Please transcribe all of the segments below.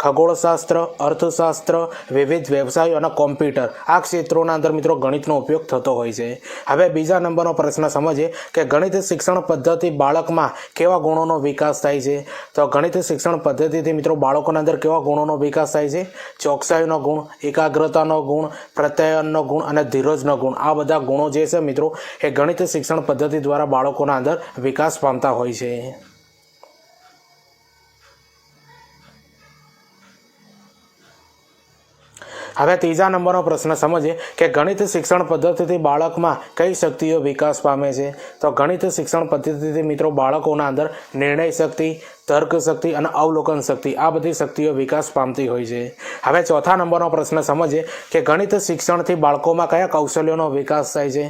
ખગોળશાસ્ત્ર, અર્થશાસ્ત્ર, વિવિધ વ્યવસાયો અને કોમ્પ્યુટર આ ક્ષેત્રોના અંદર મિત્રો ગણિતનો ઉપયોગ થતો હોય છે। હવે બીજા નંબરનો પ્રશ્ન સમજીએ કે ગણિત શિક્ષણ પદ્ધતિ બાળકમાં કેવા ગુણોનો વિકાસ થાય છે। તો ગણિત શિક્ષણ પદ્ધતિથી મિત્રો બાળકોના અંદર કેવા ગુણોનો વિકાસ થાય છે? ચોકસાઈનો ગુણ, એકાગ્રતાનો ગુણ, પ્રત્યાયનનો ગુણ અને ધીરજનો ગુણ। આ બધા ગુણો જે છે મિત્રો એ ગણિત શિક્ષણ પદ્ધતિ દ્વારા બાળકોના અંદર વિકાસ પામતા હોય છે। હવે ત્રીજા નંબરનો પ્રશ્ન સમજીએ કે ગણિત શિક્ષણ પદ્ધતિથી બાળકમાં કઈ શક્તિઓ વિકાસ પામે છે। તો ગણિત શિક્ષણ પદ્ધતિથી મિત્રો બાળકોના અંદર નિર્ણય શક્તિ, તર્ક શક્તિ અને અવલોકન શક્તિ આ બધી શક્તિઓ વિકાસ પામતી હોય છે। હવે ચોથા નંબરનો પ્રશ્ન સમજીએ કે ગણિત શિક્ષણથી બાળકોમાં કયા કૌશલ્યોનો વિકાસ થાય છે।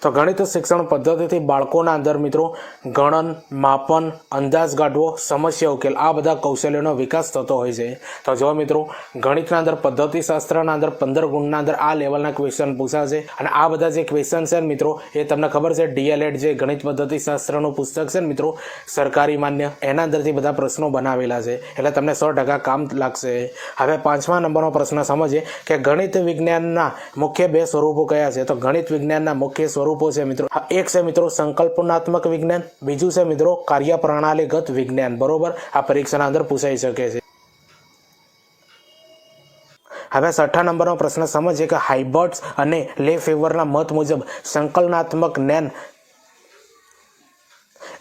તો ગણિત શિક્ષણ પદ્ધતિથી બાળકોના અંદર મિત્રો ગણન, માપન, અંદાજ કાઢવો, સમસ્યા ઉકેલ આ બધા કૌશલ્યોનો વિકાસ થતો હોય છે। તો જો મિત્રો ગણિતના અંદર પદ્ધતિશાસ્ત્રના અંદર 15 ગુણના અંદર આ લેવલના ક્વેશ્ચન પૂછાશે અને આ બધા જે ક્વેશ્ચન છે મિત્રો એ તમને ખબર છે DLED જે ગણિત પદ્ધતિશાસ્ત્રનું પુસ્તક છે મિત્રો સરકારી માન્ય એના અંદરથી બધા પ્રશ્નો બનાવેલા છે એટલે તમને 100% કામ લાગશે। હવે પાંચમા નંબરનો પ્રશ્ન સમજીએ કે ગણિત વિજ્ઞાનના મુખ્ય બે સ્વરૂપો કયા છે। તો ગણિત વિજ્ઞાનના મુખ્ય સ્વરૂપો છે મિત્રો એક છે મિત્રો સંકલ્પનાત્મક વિજ્ઞાન, બીજું છે મિત્રો કાર્યપ્રણાલીગત વિજ્ઞાન। બરોબર, આ પરીક્ષાના અંદર પૂછાઈ શકે છે। હવે છઠ્ઠા નંબરનો પ્રશ્ન સમજીએ કે હાઇબર્ટ્સ અને લેફેવરના મત મુજબ સંકલનાત્મક જ્ઞાન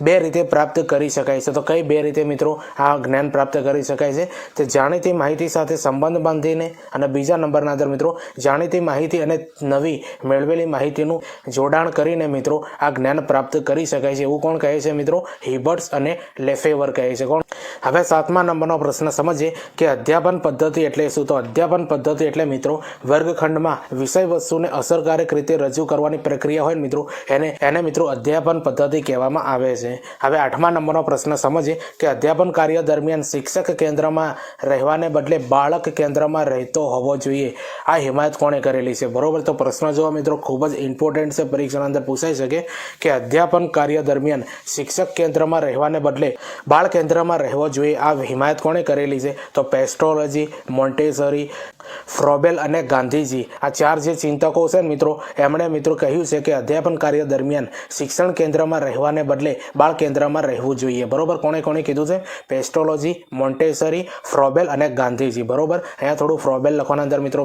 બે રીતે પ્રાપ્ત કરી શકાય છે। તો કઈ બે રીતે મિત્રો આ જ્ઞાન પ્રાપ્ત કરી શકાય છે? તે જાણીતી માહિતી સાથે સંબંધ બાંધીને અને બીજા નંબરના અંદર મિત્રો જાણીતી માહિતી અને નવી મેળવેલી માહિતીનું જોડાણ કરીને મિત્રો આ જ્ઞાન પ્રાપ્ત કરી શકાય છે। એવું કોણ કહે છે મિત્રો? હિબર્ટ્સ અને લેફેવર કહે છે। કોણ? હવે સાતમા નંબરનો પ્રશ્ન સમજીએ કે અધ્યાપન પદ્ધતિ એટલે શું? તો અધ્યાપન પદ્ધતિ એટલે મિત્રો વર્ગખંડમાં વિષય વસ્તુને અસરકારક રીતે રજૂ કરવાની પ્રક્રિયા હોય મિત્રો એને મિત્રો અધ્યાપન પદ્ધતિ કહેવામાં આવે છે। હવે આઠમા નંબરનો પ્રશ્ન સમજીએ કે અધ્યાપન કાર્ય દરમિયાન શિક્ષક કેન્દ્રમાં રહેવાને બદલે બાળક કેન્દ્રમાં રહેતો હોવો જોઈએ। આ હિમાયત કોણે કરેલી છે? બરોબર, તો પ્રશ્ન જો મિત્રો ખૂબ જ ઇમ્પોર્ટન્ટ છે, પરીક્ષાના અંદર પૂછાઈ શકે કે અધ્યાપન કાર્ય દરમિયાન શિક્ષક કેન્દ્રમાં રહેવાને બદલે બાળ કેન્દ્રમાં રહેવો જોઈએ। આ હિમાયત કોણે કરેલી છે? તો પેસ્ટોલોજી, મોન્ટેસરી, ફ્રોબેલ અને ગાંધીજી આ ચાર જે ચિંતકો છે મિત્રો એમણે મિત્રો કહ્યું છે કે અધ્યાપન કાર્ય દરમિયાન શિક્ષણ કેન્દ્રમાં રહેવાને બદલે બાળ કેન્દ્રમાં રહેવું જોઈએ। બરોબર, કોણે કીધું છે? પેસ્ટોલોજી, મોન્ટેસરી, ફ્રોબેલ અને ગાંધીજી। બરોબર, અહીંયા થોડું ફ્રોબેલ લખવાના અંદર મિત્રો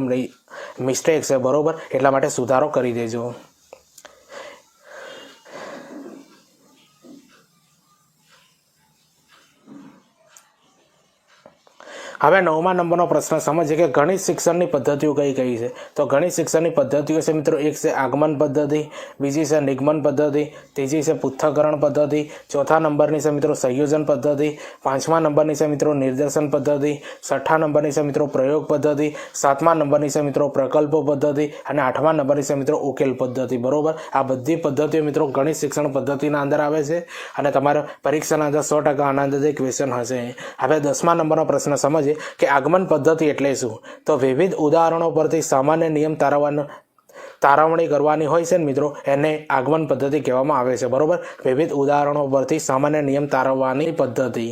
મિસ્ટેક છે, બરોબર, એટલા માટે સુધારો કરી દેજો। હવે નવમા નંબરનો પ્રશ્ન સમજીએ કે ગણિત શિક્ષણની પદ્ધતિઓ કઈ છે। તો ગણિત શિક્ષણની પદ્ધતિઓ છે મિત્રો એક છે આગમન પદ્ધતિ, બીજી છે નિગમન પદ્ધતિ, ત્રીજી છે પૃથ્થકરણ પદ્ધતિ, ચોથા નંબરની છે મિત્રો સંયોજન પદ્ધતિ, પાંચમા નંબરની છે મિત્રો નિર્દેશન પદ્ધતિ, છઠ્ઠા નંબરની છે મિત્રો પ્રયોગ પદ્ધતિ, સાતમા નંબરની છે મિત્રો પ્રકલ્પ પદ્ધતિ અને આઠમા નંબરની છે મિત્રો ઉકેલ પદ્ધતિ। બરોબર, આ બધી પદ્ધતિઓ મિત્રો ગણિત શિક્ષણ પદ્ધતિના અંદર આવે છે અને તમારા પરીક્ષાના અંદર 100% આના અંદર ક્વેશ્ચન હશે। હવે 10મા નંબરનો પ્રશ્ન સમજીએ કે આગમન પદ્ધતિ એટલે શું? તો વિવિધ ઉદાહરણો પરથી સામાન્ય નિયમ તારવણી કરવાની હોય છે મિત્રો એને આગમન પદ્ધતિ કહેવામાં આવે છે। બરોબર, વિવિધ ઉદાહરણો પરથી સામાન્ય નિયમ તારવવાની પદ્ધતિ।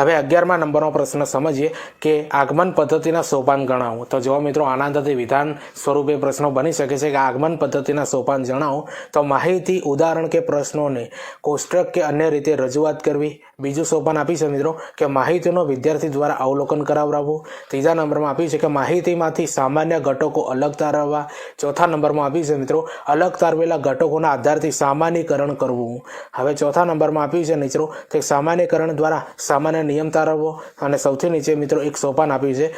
હવે 11મા નંબરનો પ્રશ્ન સમજીએ કે આગમન પદ્ધતિના સોપાન ગણાવો। તો જો મિત્રો આના અંદરથી વિધાન સ્વરૂપે પ્રશ્નો બની શકે છે કે આગમન પદ્ધતિના સોપાન જણાવો। તો માહિતી, ઉદાહરણ કે પ્રશ્નોને કોષ્ટક કે અન્ય રીતે રજૂઆત કરવી। બીજું સોપાન આપ્યું છે મિત્રો કે માહિતીનો વિદ્યાર્થી દ્વારા અવલોકન કરાવવું। ત્રીજા નંબરમાં આપ્યું છે કે માહિતીમાંથી સામાન્ય ઘટકો અલગ તારવવા। ચોથા નંબરમાં આપ્યું છે મિત્રો અલગ તારવેલા ઘટકોના આધારથી સામાન્યકરણ કરવું। હવે ચોથા નંબરમાં આપ્યું છે મિત્રો કે સામાન્યકરણ દ્વારા સામાન્ય નિયમ તારવવો અને સૌથી નીચે મિત્રો એક સોપાન આપ્યું છે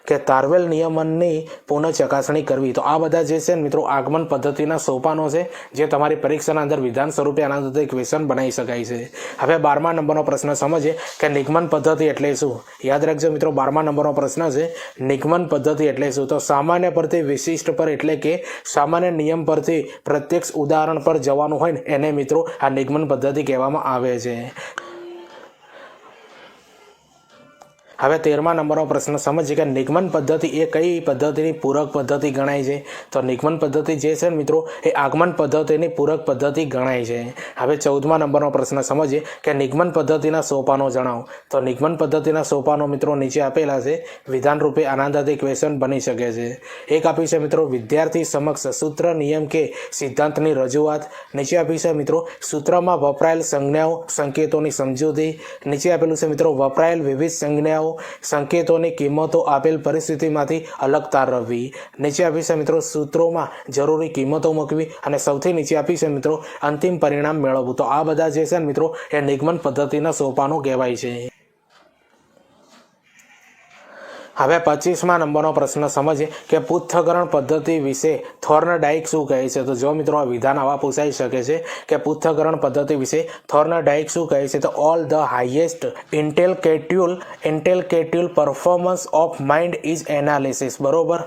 કે તારવેલ નિયમનની પુનઃ ચકાસણી કરવી। તો આ બધા જે છે મિત્રો આગમન પદ્ધતિના સોપાનો છે જે તમારી પરીક્ષાના અંદર વિધાન સ્વરૂપે આના અંદર ક્વેશ્ચન બનાવી શકાય છે। હવે 12મા નંબરનો પ્રશ્ન સમજીએ કે નિગમન પદ્ધતિ એટલે શું? યાદ રાખજો મિત્રો 12મા નંબરનો પ્રશ્ન છે નિગમન પદ્ધતિ એટલે શું? તો સામાન્ય પરથી વિશિષ્ટ પર એટલે કે સામાન્ય નિયમ પરથી પ્રત્યક્ષ ઉદાહરણ પર જવાનું હોય ને એને મિત્રો આ નિગમન પદ્ધતિ કહેવામાં આવે છે। હવે 13મા નંબરનો પ્રશ્ન સમજીએ કે નિગમન પદ્ધતિ એ કઈ પદ્ધતિની પૂરક પદ્ધતિ ગણાય છે? તો નિગમન પદ્ધતિ જે છે મિત્રો એ આગમન પદ્ધતિની પૂરક પદ્ધતિ ગણાય છે. હવે 14મા નંબરનો પ્રશ્ન સમજીએ કે નિગમન પદ્ધતિના સોપાનો જણાવો. તો નિગમન પદ્ધતિના સોપાનો મિત્રો નીચે આપેલા છે. વિધાન રૂપે આનંદાથી ક્વેશ્ચન બની શકે છે. એક આપી છે મિત્રો વિદ્યાર્થી સમક્ષ સૂત્ર, નિયમ કે સિદ્ધાંતની રજૂઆત. નીચે આપી છે મિત્રો સૂત્રમાં વપરાયેલ સંજ્ઞાઓ, સંકેતોની સમજૂતી. નીચે આપેલું છે મિત્રો વપરાયેલ વિવિધ સંજ્ઞાઓ, સંકેતોની કિંમતો આપેલ પરિસ્થિતિમાંથી અલગ તારવવી. નીચે આપી છે મિત્રો સૂત્રોમાં જરૂરી કિંમતો મૂકવી. અને સૌથી નીચે આપી છે મિત્રો અંતિમ પરિણામ મેળવવું. તો આ બધા જે છે મિત્રો એ નિગમન પદ્ધતિના સોપાનો કહેવાય છે. હવે 25મા નંબરનો પ્રશ્ન સમજીએ કે પૃથ્થકરણ પદ્ધતિ વિશે થોર્નડાઇક શું કહે છે? તો જો મિત્રો આ વિધાન આવા પૂછાઈ શકે છે કે પૃથ્થકરણ પદ્ધતિ વિશે થોર્નડાઇક શું કહે છે? તો all the highest intellectual performance of mind is analysis. બરોબર.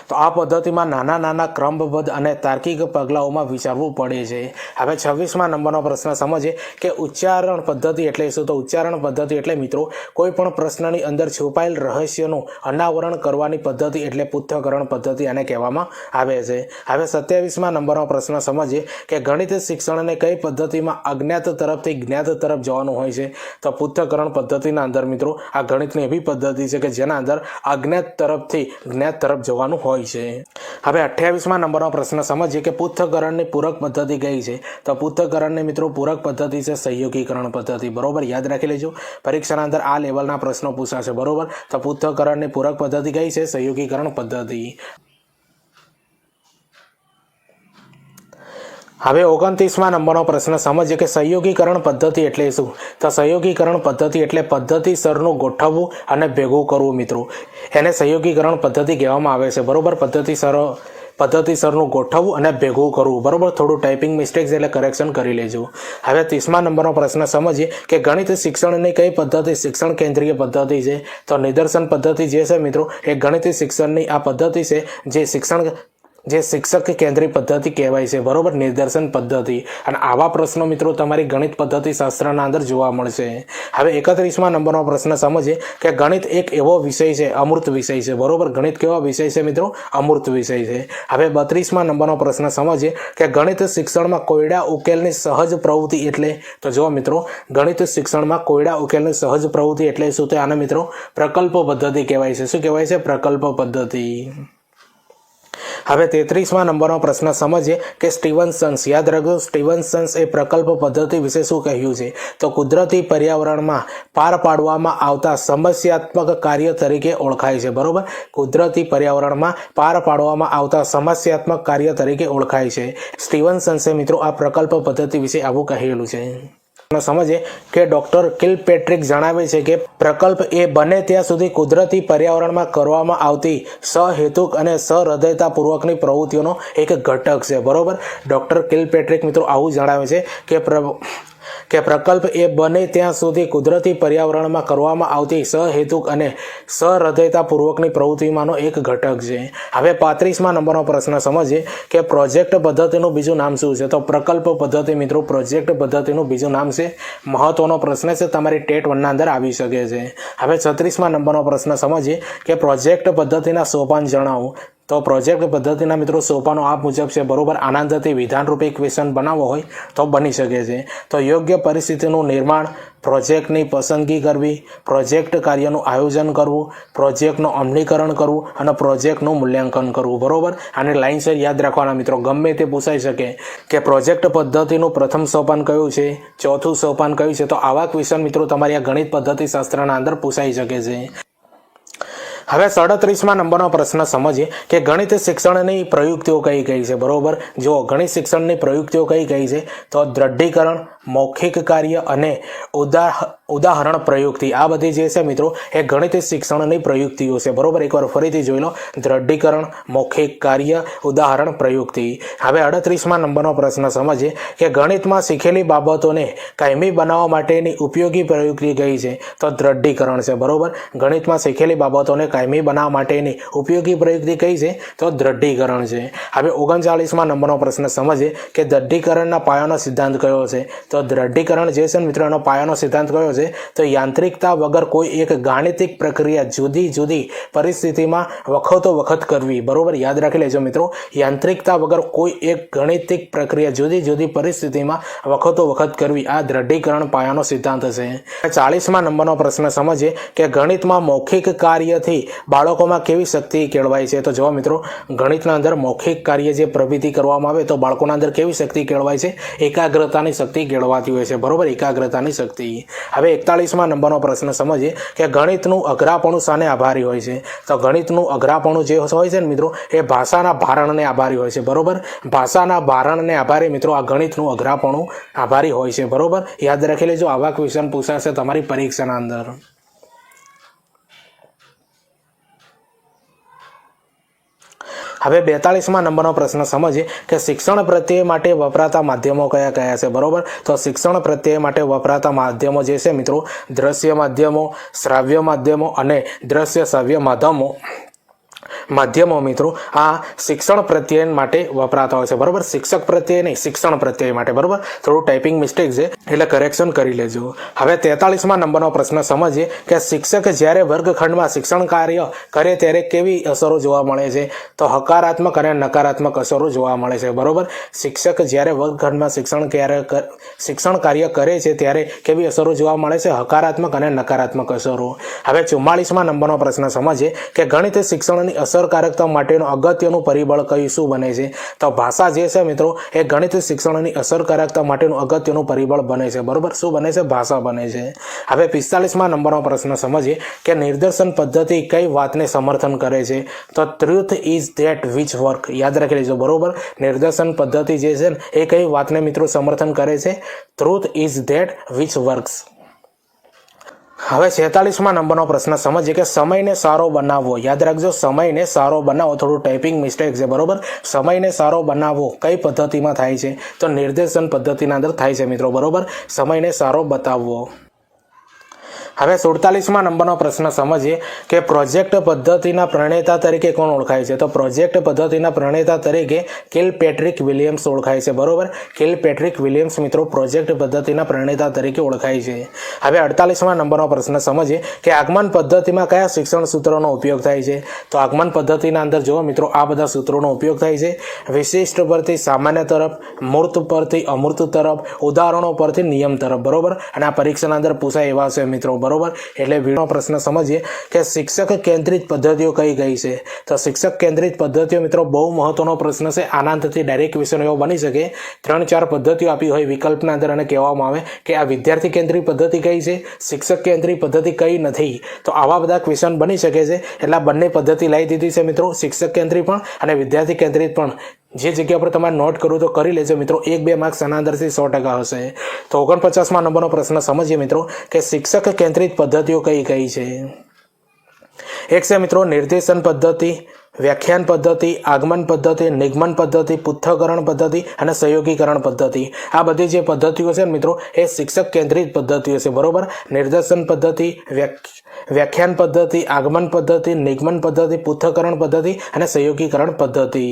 તો આ પદ્ધતિમાં નાના નાના ક્રમબદ્ધ અને તાર્કિક પગલાઓમાં વિચારવું પડે છે. હવે 26મા નંબરનો પ્રશ્ન સમજીએ કે ઉચ્ચારણ પદ્ધતિ એટલે શું? તો ઉચ્ચારણ પદ્ધતિ એટલે મિત્રો કોઈ પણ પ્રશ્નની અંદર છુપાયેલ રહસ્યનું અનાવરણ કરવાની પદ્ધતિ એટલે પૃથ્થકરણ પદ્ધતિ આને કહેવામાં આવે છે. હવે 27મા નંબરનો પ્રશ્ન સમજીએ કે ગણિત શિક્ષણને કઈ પદ્ધતિમાં અજ્ઞાત તરફથી જ્ઞાત તરફ જવાનું હોય છે? તો પૃથ્થકરણ પદ્ધતિના અંદર મિત્રો આ ગણિતની એવી પદ્ધતિ છે કે જેના અંદર અજ્ઞાત તરફથી જ્ઞાત તરફ જવાનું હોય છે. હવે 28મા નંબરનો પ્રશ્ન સમજીએ કે પૃથ્થકરણની પૂરક પદ્ધતિ કઈ છે? તો પૃથ્થકરણની મિત્રો પૂરક પદ્ધતિ છે સંયોગીકરણ પદ્ધતિ. બરોબર, યાદ રાખી લેજો. પરીક્ષાના અંદર આ લેવલના પ્રશ્નો પૂછાશે. બરોબર, તો પૃથ્થકરણની પૂરક પદ્ધતિ કઈ છે? સંયોગીકરણ પદ્ધતિ. હવે 29મા નંબરનો પ્રશ્ન સમજીએ કે સંયોગીકરણ પદ્ધતિ એટલે શું? તો સંયોગીકરણ પદ્ધતિ એટલે પદ્ધતિસરનું ગોઠવવું અને ભેગું કરવું મિત્રો. એને સંયોગીકરણ પદ્ધતિ કહેવામાં આવે છે. બરોબર, પદ્ધતિસરનું ગોઠવવું અને ભેગું કરવું. બરોબર, થોડું ટાઈપિંગ મિસ્ટેક્સ એટલે કરેક્શન કરી લેજો. હવે 30મા નંબરનો પ્રશ્ન સમજીએ કે ગણિત શિક્ષણની કઈ પદ્ધતિ શિક્ષણ કેન્દ્રીય પદ્ધતિ છે? તો નિદર્શન પદ્ધતિ જે છે મિત્રો એ ગણિત શિક્ષણની આ પદ્ધતિ છે જે શિક્ષક કેન્દ્રીય પદ્ધતિ કહેવાય છે. બરોબર, નિદર્શન પદ્ધતિ. અને આવા પ્રશ્નો મિત્રો તમારી ગણિત પદ્ધતિ શાસ્ત્રના અંદર જોવા મળશે. હવે 31મા નંબરનો પ્રશ્ન સમજીએ કે ગણિત એક એવો વિષય છે, અમૂર્ત વિષય છે. બરોબર, ગણિત કેવો વિષય છે મિત્રો? અમૂર્ત વિષય છે. હવે 32મા નંબરનો પ્રશ્ન સમજીએ કે ગણિત શિક્ષણમાં કોયડા ઉકેલની સહજ પ્રવૃત્તિ એટલે? તો જો મિત્રો ગણિત શિક્ષણમાં કોયડા ઉકેલની સહજ પ્રવૃત્તિ એટલે શું? તો આને મિત્રો પ્રકલ્પ પદ્ધતિ કહેવાય છે. શું કહેવાય છે? પ્રકલ્પ પદ્ધતિ. હવે 33મા નંબરનો પ્રશ્ન સમજીએ કે સ્ટીવનસન્સ, યાદ રાખજો સ્ટીવનસન્સ એ પ્રકલ્પ પદ્ધતિ વિશે શું કહ્યું છે? તો કુદરતી પર્યાવરણમાં પાર પાડવામાં આવતા સમસ્યાત્મક કાર્ય તરીકે ઓળખાય છે. બરોબર, કુદરતી પર્યાવરણમાં પાર પાડવામાં આવતા સમસ્યાત્મક કાર્ય તરીકે ઓળખાય છે. સ્ટીવનસન્સે મિત્રો આ પ્રકલ્પ પદ્ધતિ વિશે આવું કહેલું છે. સમજીએ કે ડોક્ટર કિલપેટ્રિક જણાવે છે કે પ્રકલ્પ એ બને ત્યાં સુધી કુદરતી પર્યાવરણમાં કરવામાં આવતી સહેતુક અને સહૃદયતાપૂર્વકની પ્રવૃત્તિઓનો એક ઘટક છે. બરોબર, ડોક્ટર કિલપેટ્રિક મિત્રો આવું જણાવે છે કે પ્રકલ્પ એ બને ત્યાં સુધી કુદરતી પર્યાવરણમાં કરવામાં આવતી સહેતુક અને સહૃદયતાપૂર્વકની પ્રવૃત્તિમાંનો એક ઘટક છે. હવે 35મા નંબરનો પ્રશ્ન સમજીએ કે પ્રોજેક્ટ પદ્ધતિનું બીજું નામ શું છે? તો પ્રકલ્પ પદ્ધતિ મિત્રો પ્રોજેક્ટ પદ્ધતિનું બીજું નામ છે. મહત્વનો પ્રશ્ન છે, તમારી ટેટ 1ના અંદર આવી શકે છે. હવે 36મા નંબરનો પ્રશ્ન સમજીએ કે પ્રોજેક્ટ પદ્ધતિના સોપાન જણાવો. તો પ્રોજેક્ટ પદ્ધતિના મિત્રો સોપાનો આ મુજબ છે. બરોબર, આનંદથી વિધાનરૂપી ક્વેશ્ચન બનાવવો હોય તો બની શકે છે. તો યોગ્ય પરિસ્થિતિનું નિર્માણ, પ્રોજેક્ટની પસંદગી કરવી, પ્રોજેક્ટ કાર્યનું આયોજન કરવું, પ્રોજેક્ટનું અમલીકરણ કરવું અને પ્રોજેક્ટનું મૂલ્યાંકન કરવું. બરોબર, આને લાઇનસર યાદ રાખવાના મિત્રો. ગમે તે પૂછાઈ શકે કે પ્રોજેક્ટ પદ્ધતિનું પ્રથમ સોપાન કયું છે, ચોથું સોપાન કયું છે. તો આવા ક્વેશ્ચન મિત્રો તમારી આ ગણિત પદ્ધતિ શાસ્ત્રના અંદર પૂછાઈ શકે છે. હવે 37મા નંબરનો પ્રશ્ન સમજીએ કે ગણિત શિક્ષણની પ્રયુક્તિઓ કઈ કઈ છે? બરોબર, જો ગણિત શિક્ષણની પ્રયુક્તિઓ કઈ કઈ છે? તો દ્રઢીકરણ, મૌખિક કાર્ય અને ઉદાહરણ પ્રયુક્તિ. આ બધી જે છે મિત્રો એ ગણિત શિક્ષણની પ્રયુક્તિઓ છે. બરોબર, એકવાર ફરીથી જોઈ લો. દ્રઢીકરણ, મૌખિક કાર્ય, ઉદાહરણ પ્રયુક્તિ. હવે 38મા નંબરનો પ્રશ્ન સમજીએ કે ગણિતમાં શીખેલી બાબતોને કાયમી બનાવવા માટેની ઉપયોગી પ્રયુક્તિ કઈ છે? તો દ્રઢીકરણ છે. બરોબર, ગણિતમાં શીખેલી બાબતોને કાયમી બનાવવા માટેની ઉપયોગી પ્રયુક્તિ કઈ છે? તો દ્રઢીકરણ છે. હવે 39મા નંબરનો પ્રશ્ન સમજીએ કે દ્રઢીકરણના પાયાનો સિદ્ધાંત કયો છે? તો દ્રઢીકરણ જે છે મિત્રો એનો પાયાનો સિદ્ધાંત કયો છે? તો યાંત્રિકતા વગર કોઈ એક ગાણિતિક પ્રક્રિયા જુદી જુદી પરિસ્થિતિમાં વખતો વખત કરવી. બરોબર, યાદ રાખી લેજો મિત્રો, યાંત્રિકતા વગર કોઈ એક ગણિતિક પ્રક્રિયા જુદી જુદી પરિસ્થિતિમાં વખતો વખત કરવી, આ દ્રઢીકરણ પાયાનો સિદ્ધાંત છે. 40મા નંબરનો પ્રશ્ન સમજીએ કે ગણિતમાં મૌખિક કાર્યથી બાળકોમાં કેવી શક્તિ કેળવાય છે? તો જો મિત્રો, ગણિતના અંદર મૌખિક કાર્ય જે પ્રવૃત્તિ કરવામાં આવે તો બાળકોના અંદર કેવી શક્તિ કેળવાય છે? એકાગ્રતાની શક્તિ કેળવાતી હોય છે. બરોબર, એકાગ્રતાની શક્તિ. હવે 41મા નંબરનો પ્રશ્ન સમજીએ કે ગણિતનું અઘરાપણું શાને આભારી હોય છે? તો ગણિતનું અઘરાપણું જે હોય છે ને મિત્રો એ ભાષાના ભારણને આભારી હોય છે. બરોબર, ભાષાના ભારણને આભારી મિત્રો આ ગણિતનું અઘરાપણું આભારી હોય છે. બરોબર, યાદ રાખી લેજો, આવા ક્વેશ્ચન પૂછાશે તમારી પરીક્ષાના અંદર. હવે 42મા નંબરનો પ્રશ્ન સમજીએ કે શિક્ષણ પ્રત્યે માટે વપરાતા માધ્યમો કયા કયા છે? બરોબર, તો શિક્ષણ પ્રત્યે માટે વપરાતા માધ્યમો જે છે મિત્રો દ્રશ્ય માધ્યમો, શ્રાવ્ય માધ્યમો અને દ્રશ્ય શ્રાવ્ય માધ્યમો મિત્રો આ શિક્ષણ પ્રત્યય માટે વપરાતા હોય છે. બરોબર, શિક્ષક પ્રત્યે નહીં, શિક્ષણ પ્રત્યય માટે. બરોબર, થોડું ટાઈપિંગ મિસ્ટેક છે એટલે કરેક્શન કરી લેજો. હવે 43મા નંબરનો પ્રશ્ન સમજીએ કે શિક્ષક જ્યારે વર્ગખંડમાં શિક્ષણ કાર્ય કરે ત્યારે કેવી અસરો જોવા મળે છે? તો હકારાત્મક અને નકારાત્મક અસરો જોવા મળે છે. બરોબર, શિક્ષક જ્યારે વર્ગખંડમાં શિક્ષણ કાર્ય કરે છે ત્યારે કેવી અસરો જોવા મળે છે? હકારાત્મક અને નકારાત્મક અસરો. હવે 44મા નંબરનો પ્રશ્ન સમજીએ કે ગણિત શિક્ષણની અસરકારકતા માટેનું અગત્યનું પરિબળ કયું શું બને છે? તો ભાષા જે છે મિત્રો એ ગણિત શિક્ષણની અસરકારકતા માટેનું અગત્યનું પરિબળ બને છે. બરોબર, શું બને છે? ભાષા બને છે. હવે 45મા નંબરનો પ્રશ્ન સમજીએ કે નિદર્શન પદ્ધતિ કઈ વાતને સમર્થન કરે છે? તો truth is that which work. યાદ રાખી લેજો. બરોબર, નિદર્શન પદ્ધતિ જે છે ને એ કઈ વાતને મિત્રો સમર્થન કરે છે? Truth is that which works. હવે 46મા નંબરનો પ્રશ્ન સમજીએ કે સમયને સારો બનાવવો. યાદ રાખજો, સમયને સારો બનાવો. થોડું ટાઈપિંગ મિસ્ટેક છે. બરોબર, સમયને સારો બનાવવો કઈ પદ્ધતિમાં થાય છે? તો નિર્દેશન પદ્ધતિના અંદર થાય છે મિત્રો. બરોબર, સમયને સારો બતાવવો. હવે 47મા નંબરનો પ્રશ્ન સમજીએ કે પ્રોજેક્ટ પદ્ધતિના પ્રણેતા તરીકે કોણ ઓળખાય છે? તો પ્રોજેક્ટ પદ્ધતિના પ્રણેતા તરીકે કિલપેટ્રિક વિલિયમ્સ ઓળખાય છે. બરોબર, કિલપેટ્રિક વિલિયમ્સ મિત્રો પ્રોજેક્ટ પદ્ધતિના પ્રણેતા તરીકે ઓળખાય છે. હવે 48મા નંબરનો પ્રશ્ન સમજીએ કે આગમન પદ્ધતિમાં કયા શિક્ષણ સૂત્રોનો ઉપયોગ થાય છે? તો આગમન પદ્ધતિના અંદર જો મિત્રો આ બધા સૂત્રોનો ઉપયોગ થાય છે. વિશિષ્ટ પરથી સામાન્ય તરફ, મૂર્ત પરથી અમૂર્ત તરફ, ઉદાહરણો પરથી નિયમ તરફ. બરોબર, અને આ પરીક્ષાના અંદર પૂછાય એવા છે મિત્રો. બરોબર, એટલે વીડિયોનો પ્રશ્ન સમજીએ કે શિક્ષક કેન્દ્રિત પદ્ધતિઓ કઈ કઈ છે? તો શિક્ષક કેન્દ્રિત પદ્ધતિઓ મિત્રો બહુ મહત્વનો પ્રશ્ન છે. આનાથી ડાયરેક્ટ ક્વેશ્ચન એવો બની શકે 3-4 પદ્ધતિઓ આપી હોય વિકલ્પના અંદર અને કહેવામાં આવે કે આ વિદ્યાર્થી કેન્દ્રિત પદ્ધતિ કઈ છે, શિક્ષક કેન્દ્રિત પદ્ધતિ કઈ નથી. તો આવા બધા ક્વેશ્ચન બની શકે છે. એટલે બંને પદ્ધતિ લાવી દીધી છે મિત્રો, શિક્ષક કેન્દ્રિત પણ અને વિદ્યાર્થી કેન્દ્રિત પણ. જે જગ્યા પર તમારે નોટ કરવું તો કરી લેજો મિત્રો. 1-2 માર્ક્સ આના અંદરથી 100% હશે. તો 49મા નંબરનો પ્રશ્ન સમજીએ મિત્રો કે શિક્ષક કેન્દ્રિત પદ્ધતિઓ કઈ કઈ છે? એક છે મિત્રો નિર્દેશન પદ્ધતિ, વ્યાખ્યાન પદ્ધતિ, આગમન પદ્ધતિ, નિગમન પદ્ધતિ, પૃથ્થકરણ પદ્ધતિ અને સહયોગીકરણ પદ્ધતિ. આ બધી જે પદ્ધતિઓ છે મિત્રો એ શિક્ષક કેન્દ્રિત પદ્ધતિઓ છે. બરોબર, નિર્દેશન પદ્ધતિ, વ્યાખ્યાન પદ્ધતિ, આગમન પદ્ધતિ, નિગમન પદ્ધતિ, પૃથ્થકરણ પદ્ધતિ અને સહયોગીકરણ પદ્ધતિ.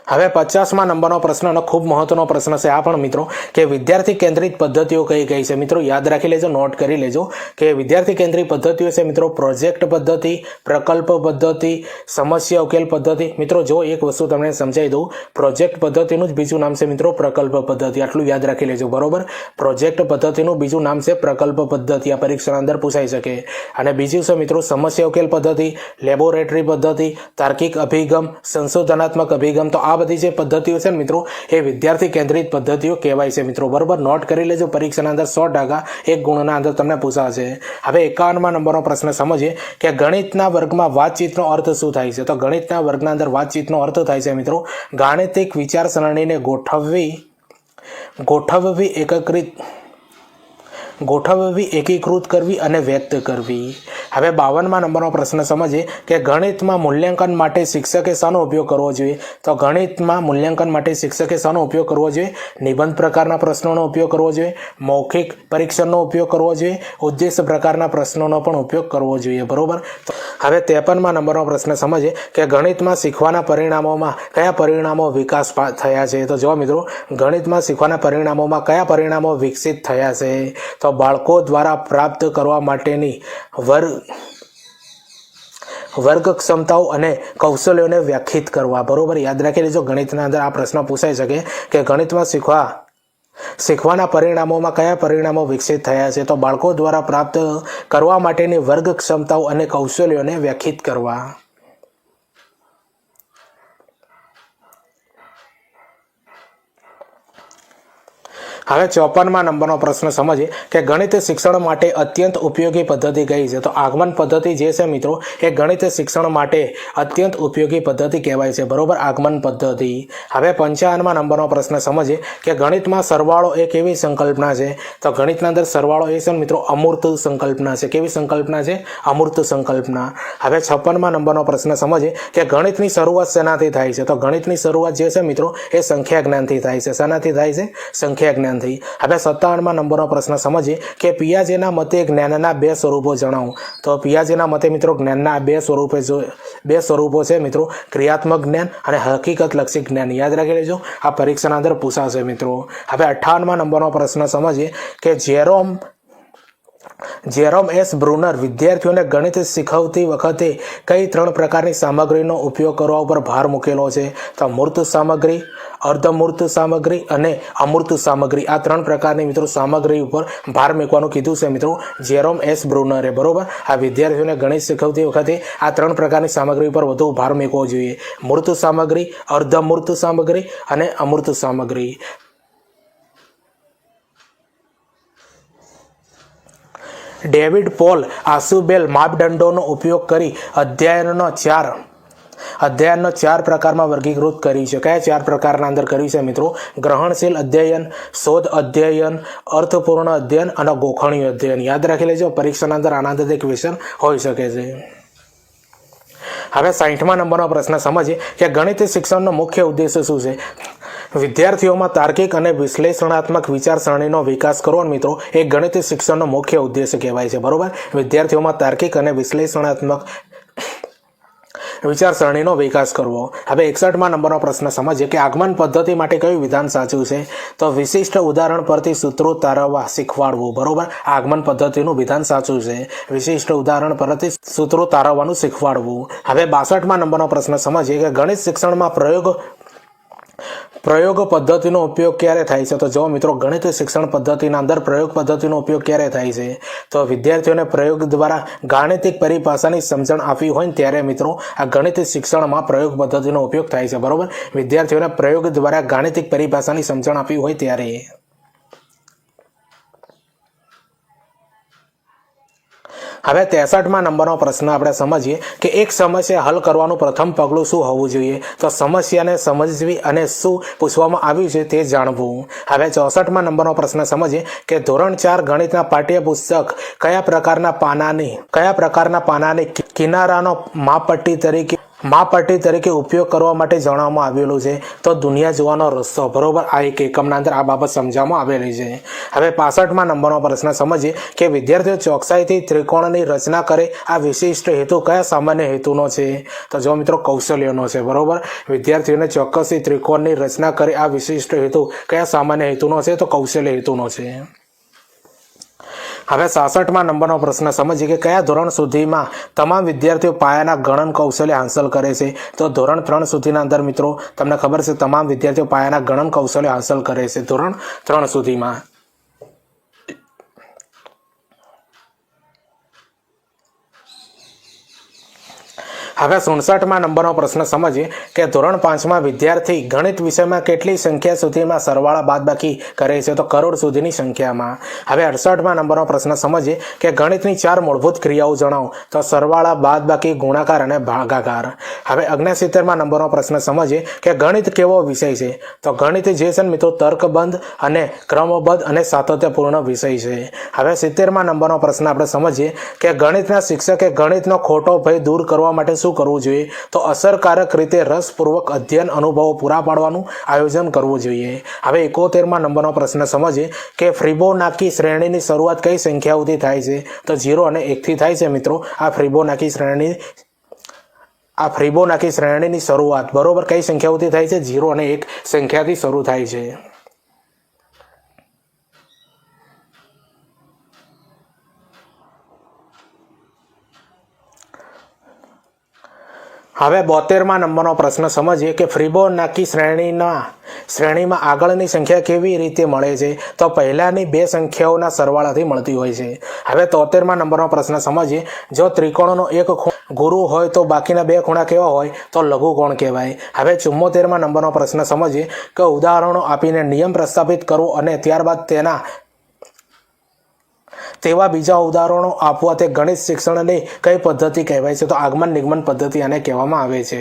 હવે 50મા નંબરનો પ્રશ્ન ખૂબ મહત્વનો પ્રશ્ન છે આ પણ મિત્રો કે વિદ્યાર્થી કેન્દ્રિત પદ્ધતિઓ કઈ કઈ છે? મિત્રો યાદ રાખી લેજો, નોટ કરી લેજો કે વિદ્યાર્થી કેન્દ્રિત પદ્ધતિઓ છે મિત્રો પ્રોજેક્ટ પદ્ધતિ, પ્રકલ્પ પદ્ધતિ, સમસ્યા ઉકેલ પદ્ધતિ. મિત્રો જો એક વસ્તુ તમને સમજાવી દઉં, પ્રોજેક્ટ પદ્ધતિનું જ બીજું નામ છે મિત્રો પ્રકલ્પ પદ્ધતિ. આટલું યાદ રાખી લેજો. બરોબર, પ્રોજેક્ટ પદ્ધતિનું બીજું નામ છે પ્રકલ્પ પદ્ધતિ. આ પરીક્ષાના અંદર પૂછાઈ શકે. અને બીજું છે મિત્રો સમસ્યા ઉકેલ પદ્ધતિ, લેબોરેટરી પદ્ધતિ, તાર્કિક અભિગમ, સંશોધનાત્મક અભિગમ. તો આ બધી જે પદ્ધતિઓ છે ને મિત્રો એ વિદ્યાર્થી કેન્દ્રિત પદ્ધતિઓ કહેવાય છે મિત્રો. બરોબર, નોટ કરી લેજો. પરીક્ષાના અંદર 100% 1 ગુણના અંદર તમને પૂછાશે. હવે 51મા નંબરનો પ્રશ્ન સમજીએ કે ગણિતના વર્ગમાં વાતચીતનો અર્થ શું થાય છે? તો ગણિતના વર્ગના અંદર વાતચીતનો અર્થ થાય છે મિત્રો ગાણિતિક વિચારસરણીને ગોઠવવી, ગોઠવવી, એકીકૃત કરવી અને વ્યક્ત કરવી. હવે 52મા નંબરનો પ્રશ્ન સમજીએ કે ગણિતમાં મૂલ્યાંકન માટે શિક્ષકે શાનો ઉપયોગ કરવો જોઈએ. તો ગણિતમાં મૂલ્યાંકન માટે શિક્ષકે શાનો ઉપયોગ કરવો જોઈએ? નિબંધ પ્રકારના પ્રશ્નોનો ઉપયોગ કરવો જોઈએ, મૌખિક પરીક્ષણનો ઉપયોગ કરવો જોઈએ, ઉદ્દેશ પ્રકારના પ્રશ્નોનો પણ ઉપયોગ કરવો જોઈએ. બરોબર. હવે 53મા નંબરનો પ્રશ્ન સમજીએ કે ગણિતમાં શીખવાના પરિણામોમાં કયા પરિણામો વિકાસ થયા છે. તો જો મિત્રો, ગણિતમાં શીખવાના પરિણામોમાં કયા પરિણામો વિકસિત થયા છે? તો બાળકો દ્વારા પ્રાપ્ત કરવા માટેની વર્ગ ક્ષમતાઓ અને કૌશલ્યોને વ્યાખ્યાયિત કરવા. બરોબર, યાદ રાખી લેજો. ગણિતના અંદર આ પ્રશ્ન પૂછાઈ શકે કે ગણિતમાં શીખવાના પરિણામોમાં કયા પરિણામો વિકસિત થયા છે. તો બાળકો દ્વારા પ્રાપ્ત કરવા માટેની વર્ગ ક્ષમતાઓ અને કૌશલ્યોને વ્યાખ્યાયિત કરવા. હવે 54મા નંબરનો પ્રશ્ન સમજીએ કે ગણિત શિક્ષણ માટે અત્યંત ઉપયોગી પદ્ધતિ કઈ છે. તો આગમન પદ્ધતિ જે છે મિત્રો, એ ગણિત શિક્ષણ માટે અત્યંત ઉપયોગી પદ્ધતિ કહેવાય છે. બરોબર, આગમન પદ્ધતિ. હવે 55મા નંબરનો પ્રશ્ન સમજીએ કે ગણિતમાં સરવાળો એ કેવી સંકલ્પના છે. તો ગણિતના અંદર સરવાળો એ છે મિત્રો અમૂર્ત સંકલ્પના છે. કેવી સંકલ્પના છે? અમૂર્ત સંકલ્પના. હવે 56મા નંબરનો પ્રશ્ન સમજીએ કે ગણિતની શરૂઆત શેનાથી થાય છે. તો ગણિતની શરૂઆત જે છે મિત્રો, એ સંખ્યા જ્ઞાનથી થાય છે. શેનાથી થાય છે? સંખ્યા જ્ઞાન. હવે 57મા નંબરનો પ્રશ્ન સમજીએ કે પિયાજેના મતે જ્ઞાનના બે સ્વરૂપો જણાવો. તો પિયાજેના મતે મિત્રો જ્ઞાનના બે સ્વરૂપો છે મિત્રો, ક્રિયાત્મક જ્ઞાન અને હકીકતલક્ષી જ્ઞાન. યાદ રાખી લેજો, આ પરીક્ષાના અંદર પૂછાશે મિત્રો. હવે 58મા નંબરનો પ્રશ્ન સમજીએ કે જેરોમ એસ બ્રુનર વિદ્યાર્થીઓને ગણિત શીખવતી વખતે કઈ 3 પ્રકારની સામગ્રીનો ઉપયોગ કરવા ઉપર ભાર મૂકેલો છે. તો મૂર્ત સામગ્રી, અર્ધમૂર્ત સામગ્રી અને અમૂર્ત સામગ્રી. આ 3 પ્રકારની મિત્રો સામગ્રી ઉપર ભાર મૂકવાનું કીધું છે મિત્રો જેરોમ એસ બ્રુનરે. બરોબર, આ વિદ્યાર્થીઓને ગણિત શીખવતી વખતે આ 3 પ્રકારની સામગ્રી ઉપર વધુ ભાર મૂકવો જોઈએ. મૂર્ત સામગ્રી, અર્ધમૂર્ત સામગ્રી અને અમૂર્ત સામગ્રી. ડેવિડ પોલ આસુબેલ માપદંડોનો ઉપયોગ કરી અધ્યયનનો 4 પ્રકારમાં વર્ગીકૃત કરી છે. કયા 4 પ્રકારના અંદર કર્યું છે મિત્રો? ગ્રહણશીલ અધ્યયન, શોધ અધ્યયન, અર્થપૂર્ણ અધ્યયન અને ગોખણીય અધ્યયન. યાદ રાખી લેજો, પરીક્ષાના અંદર આના અંદર એક ક્વેશ્ચન હોઈ શકે છે. હવે 60મા નંબરનો પ્રશ્ન સમજીએ કે ગણિત શિક્ષણનો મુખ્ય ઉદ્દેશ શું છે. વિદ્યાર્થીઓમાં તાર્કિક અને વિશ્લેષણાત્મક વિચારસરણીનો વિકાસ કરવો મિત્રો એ ગણિત શિક્ષણનો મુખ્ય ઉદ્દેશ કહેવાય છે. બરોબર, વિદ્યાર્થીઓમાં તાર્કિક અને વિશ્લેષણાત્મક વિચારસરણીનો વિકાસ કરવો. હવે 61મા નંબરનો પ્રશ્ન સમજીએ કે આગમન પદ્ધતિ માટે કયું વિધાન સાચું છે. તો વિશિષ્ટ ઉદાહરણ પરથી સૂત્રો તારવવા શીખવાડવું. બરોબર, આગમન પદ્ધતિનું વિધાન સાચું છે. વિશિષ્ટ ઉદાહરણ પરથી સૂત્રો તારવવાનું શીખવાડવું. હવે 62મા નંબરનો પ્રશ્ન સમજીએ કે ગણિત શિક્ષણમાં પ્રયોગ પદ્ધતિનો ઉપયોગ ક્યારે થાય છે. તો જો મિત્રો, ગણિત શિક્ષણ પદ્ધતિના અંદર પ્રયોગ પદ્ધતિનો ઉપયોગ ક્યારે થાય છે. તો વિદ્યાર્થીઓને પ્રયોગ દ્વારા ગાણિતિક પરિભાષાની સમજણ આપવી હોય ને ત્યારે મિત્રો આ ગણિત શિક્ષણમાં પ્રયોગ પદ્ધતિનો ઉપયોગ થાય છે. બરોબર, વિદ્યાર્થીઓને પ્રયોગ દ્વારા ગાણિતિક પરિભાષાની સમજણ આપવી હોય ત્યારે. હવે 63મા નંબરનો પ્રશ્ન આપણે સમજીએ કે એક સમસ્યા હલ કરવાનું પ્રથમ પગલું શું હોવું જોઈએ. તો સમસ્યાને સમજવી અને શું પૂછવામાં આવ્યું છે તે જાણવું. હવે 64મા નંબરનો પ્રશ્ન સમજીએ કે ધોરણ 4 ગણિતના પાઠ્યપુસ્તક કયા પ્રકારના પાનાની કિનારાનો માપપટ્ટી તરીકે ઉપયોગ કરવા માટે જણાવવામાં આવેલું છે. તો દુનિયા જોવાનો રસ્તો. બરોબર, આ એક એકમના અંદર આ બાબત સમજાવવામાં આવેલી છે. હવે 65મા નંબરનો પ્રશ્ન સમજીએ કે વિદ્યાર્થીઓ ચોકસાઈથી ત્રિકોણની રચના કરે આ વિશિષ્ટ હેતુ કયા સામાન્ય હેતુનો છે. તો જો મિત્રો, કૌશલ્યનો છે. બરોબર, વિદ્યાર્થીઓને ચોક્કસથી ત્રિકોણની રચના કરે આ વિશિષ્ટ હેતુ કયા સામાન્ય હેતુનો છે. તો કૌશલ્ય હેતુનો છે. હવે 66મા નંબરનો પ્રશ્ન સમજીએ કે કયા ધોરણ સુધીમાં તમામ વિદ્યાર્થીઓ પાયાના ગણન કૌશલ્ય હાંસલ કરે છે. તો ધોરણ 3 સુધીના અંદર મિત્રો તમને ખબર છે તમામ વિદ્યાર્થીઓ પાયાના ગણન કૌશલ્ય હાંસલ કરે છે ધોરણ 3 સુધીમાં. હવે 67માં નંબરનો પ્રશ્ન સમજીએ કે ધોરણ 5માં વિદ્યાર્થી ગણિત વિષયમાં કેટલી સંખ્યા સુધીમાં સરવાળા બાદબાકી કરે છે? તો કરોડ સુધીની સંખ્યામાં. હવે 68માં નંબરનો પ્રશ્ન સમજીએ કે ગણિતની 4 મૂળભૂત ક્રિયાઓ જણાવો. તો સરવાળા, બાદબાકી, ગુણાકાર અને ભાગાકાર. હવે 69માં નંબરનો પ્રશ્ન સમજીએ કે ગણિત કેવો વિષય છે? તો ગણિત જે છે મિત્રો તર્કબંધ અને ક્રમબદ્ધ અને સાતત્યપૂર્ણ વિષય છે. હવે 70માં નંબરનો પ્રશ્ન આપણે સમજીએ કે ગણિતના શિક્ષકે ગણિતનો ખોટો ભય દૂર કરવા માટે શું કરવું જોઈએ? તો અસરકારક રીતે રસપૂર્વક અધ્યયન અનુભવો પૂરા પાડવાનું આયોજન કરવું જોઈએ. હવે 71માં નંબરનો પ્રશ્ન સમજીએ કે ફિબોનાકી શ્રેણીની શરૂઆત કઈ સંખ્યાઓથી થાય છે? તો 0 અને 1 થી થાય છે મિત્રો. આ ફિબોનાકી શ્રેણીની શરૂઆત બરોબર કઈ સંખ્યાઓથી થાય છે? 0 અને 1 સંખ્યાથી શરૂ થાય છે. હવે 72માં નંબરનો પ્રશ્ન સમજીએ કે ફિબોનાકી શ્રેણીમાં આગળની સંખ્યા કેવી રીતે મળે છે? તો પહેલાની બે સંખ્યાઓના સરવાળાથી મળતી હોય છે. હવે 73માં નંબરનો પ્રશ્ન સમજીએ જો ત્રિકોણનો એક ગુરુ હોય તો બાકીના બે ખૂણા કેવા હોય? તો લઘુકોણ કહેવાય. હવે 74માં નંબરનો પ્રશ્ન સમજીએ કે ઉદાહરણો આપીને નિયમ પ્રસ્થાપિત કરવો અને ત્યારબાદ તેવા બીજા ઉદાહરણો આપવા તે ગણિત શિક્ષણની કઈ પદ્ધતિ કહેવાય છે? તો આગમન નિગમન પદ્ધતિ આને કહેવામાં આવે છે.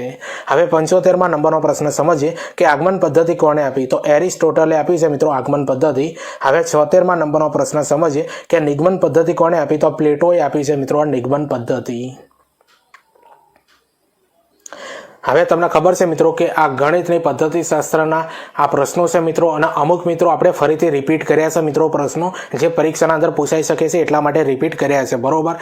હવે 75માં નંબરનો પ્રશ્ન સમજીએ કે આગમન પદ્ધતિ કોણે આપી? તો એરિસ્ટોટલે આપી છે મિત્રો આગમન પદ્ધતિ. હવે 76માં નંબરનો પ્રશ્ન સમજીએ કે નિગમન પદ્ધતિ કોણે આપી? તો પ્લેટોએ આપી છે મિત્રો નિગમન પદ્ધતિ. હવે તમને ખબર છે મિત્રો કે આ ગણિતની પદ્ધતિશાસ્ત્રના આ પ્રશ્નો છે મિત્રો, અને અમુક મિત્રો આપણે ફરીથી રિપીટ કર્યા છે મિત્રો પ્રશ્નો, જે પરીક્ષાના અંદર પૂછાઈ શકે છે એટલા માટે રિપીટ કર્યા છે બરોબર.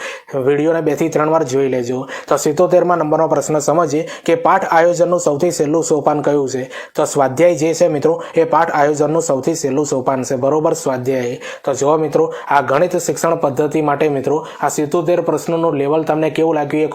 વિડીયોને 2 થી 3 વાર જોઈ લેજો. તો 77માં નંબરનો પ્રશ્ન સમજીએ કે પાઠ આયોજનનું સૌથી સહેલું સોપાન કયું છે? તો સ્વાધ્યાય જે છે મિત્રો એ પાઠ આયોજનનું સૌથી સહેલું સોપાન છે બરોબર, સ્વાધ્યાય. તો જો મિત્રો આ ગણિત શિક્ષણ પદ્ધતિ માટે મિત્રો આ 77 પ્રશ્નોનું લેવલ તમને કેવું લાગ્યું એ